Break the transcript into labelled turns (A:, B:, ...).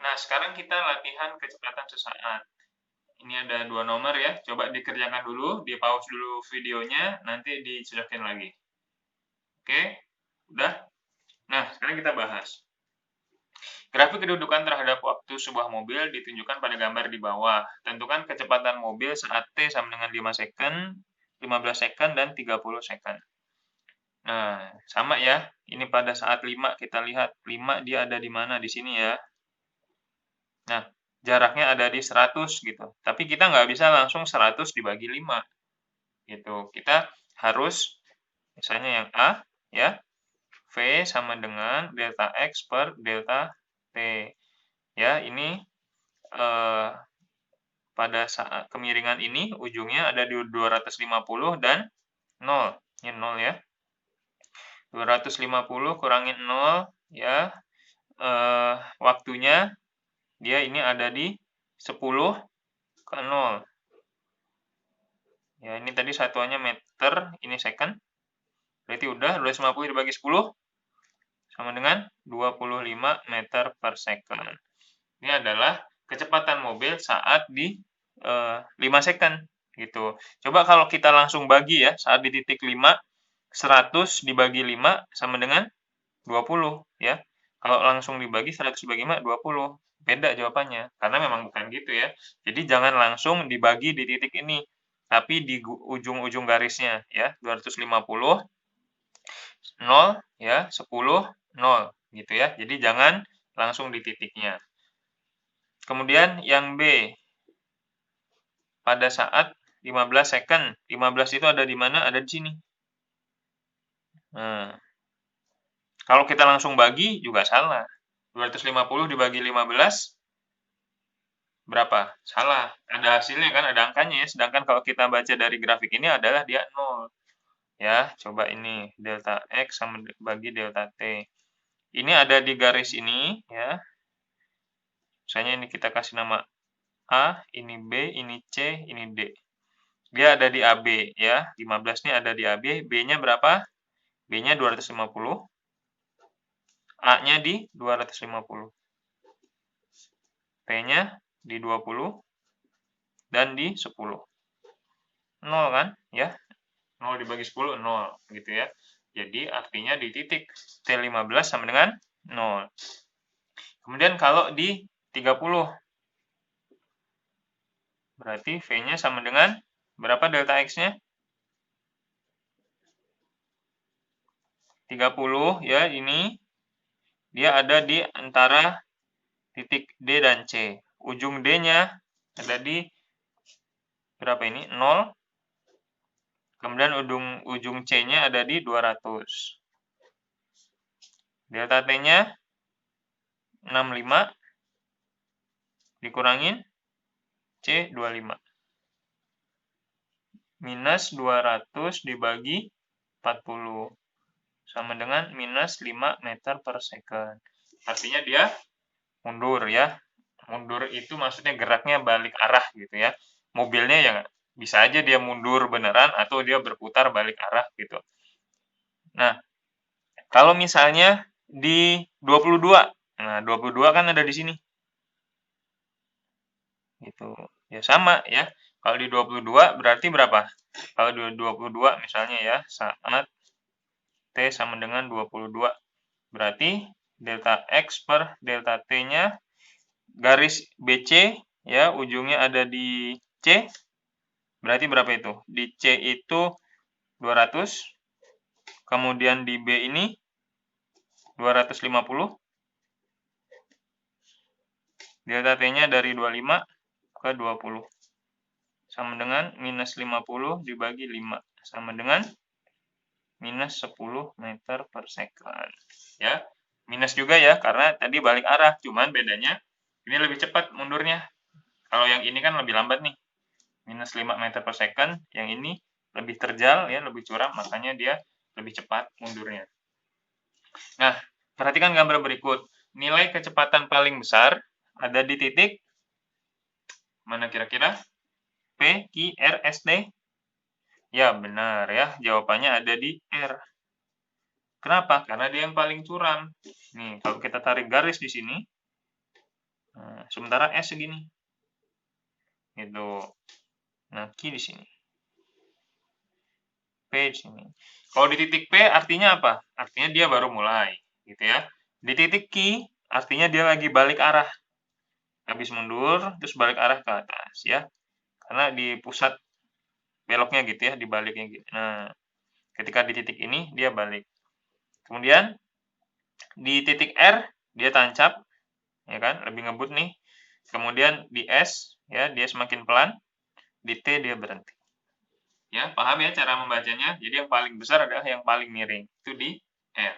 A: Nah, sekarang kita latihan kecepatan sesaat. Ini ada 2 nomor ya, coba dikerjakan dulu, di-pause dulu videonya, nanti dicocokin lagi. Oke? Udah? Nah, sekarang kita bahas. Grafik kedudukan terhadap waktu sebuah mobil ditunjukkan pada gambar di bawah. Tentukan kecepatan mobil saat T sama dengan 5 second, 15 second, dan 30 second. Nah, sama ya. Ini pada saat 5 kita lihat. 5 dia ada di mana? Di sini ya. Nah, jaraknya ada di 100 gitu. Tapi kita nggak bisa langsung 100 dibagi 5 gitu. Kita harus misalnya yang A ya, V sama dengan delta X per delta T. Ya, ini pada saat kemiringan ini ujungnya ada di 250 dan 0. Ini 0 ya. 250 kurangin 0 ya. Waktunya dia ini ada di 10 ke 0. Ya, ini tadi satuannya meter, ini second. Berarti udah 250 dibagi 10 sama dengan 25 meter per second. Ini adalah kecepatan mobil saat di 5 second gitu. Coba kalau kita langsung bagi ya, saat di titik 5, 100 dibagi 5 sama dengan 20 ya. Kalau langsung dibagi 100 dibagi 5, 20. Beda jawabannya, karena memang bukan gitu ya. Jadi jangan langsung dibagi di titik ini, tapi di ujung-ujung garisnya ya, 250, 0 ya, 10, 0 gitu ya. Jadi jangan langsung di titiknya. Kemudian yang B, pada saat 15 second. 15 itu ada di mana? Ada di sini. Nah, kalau kita langsung bagi juga salah. 250 dibagi 15 berapa? Salah. Ada hasilnya kan, ada angkanya ya. Sedangkan kalau kita baca dari grafik ini adalah dia 0. Ya, coba ini delta X sama bagi delta T. Ini ada di garis ini ya. Misalnya ini kita kasih nama A, ini B, ini C, ini D. Dia ada di AB ya. 15 ini ada di AB. B-nya berapa? B-nya 250. A-nya di 250. P-nya di 20 dan di 10. 0 kan ya. 0 dibagi 10, 0 gitu ya. Jadi artinya di titik T15 sama dengan 0. Kemudian kalau di 30, berarti V-nya sama dengan berapa delta X-nya? 30 ya, ini dia ada di antara titik D dan C. Ujung D-nya ada di berapa ini? 0. Kemudian ujung C-nya ada di 200. Delta T-nya 65 dikurangin C 25. Minus 200 dibagi 40. Sama dengan minus 5 meter per second. Artinya dia mundur ya. Mundur itu maksudnya geraknya balik arah gitu ya. Mobilnya ya bisa aja dia mundur beneran atau dia berputar balik arah gitu. Nah, kalau misalnya di 22. Nah, 22 kan ada di sini. Gitu. Ya sama ya. Kalau di 22 berarti berapa? Kalau di 22 misalnya ya, saat T sama dengan 22. Berarti delta X per delta T-nya garis BC ya, ujungnya ada di C. Berarti berapa itu? Di C itu 200. Kemudian di B ini 250. Delta T-nya dari 25 ke 20. Sama dengan minus 50 dibagi 5. Sama dengan minus 10 meter per second. Ya, minus juga ya, karena tadi balik arah. Cuman bedanya, ini lebih cepat mundurnya. Kalau yang ini kan lebih lambat nih. Minus 5 meter per second. Yang ini lebih terjal, ya, lebih curam, makanya dia lebih cepat mundurnya. Nah, perhatikan gambar berikut. Nilai kecepatan paling besar ada di titik mana kira-kira? P, Q, R, S, T? Ya, benar ya. Jawabannya ada di R. Kenapa? Karena dia yang paling curam. Nih, kalau kita tarik garis di sini, Nah, sementara S segini. Gitu. Nah, Q di sini. P di sini. Kalau di titik P artinya apa? Artinya dia baru mulai, gitu ya. Di titik Q artinya dia lagi balik arah. Habis mundur, terus balik arah ke atas, ya. Karena di pusat beloknya gitu ya, dibaliknya gitu. Nah, ketika di titik ini, dia balik. Kemudian, di titik R, dia tancap, ya kan, lebih ngebut nih. Kemudian di S, ya, dia semakin pelan. Di T, dia berhenti. Ya, paham ya cara membacanya? Jadi yang paling besar adalah yang paling miring. Itu di R.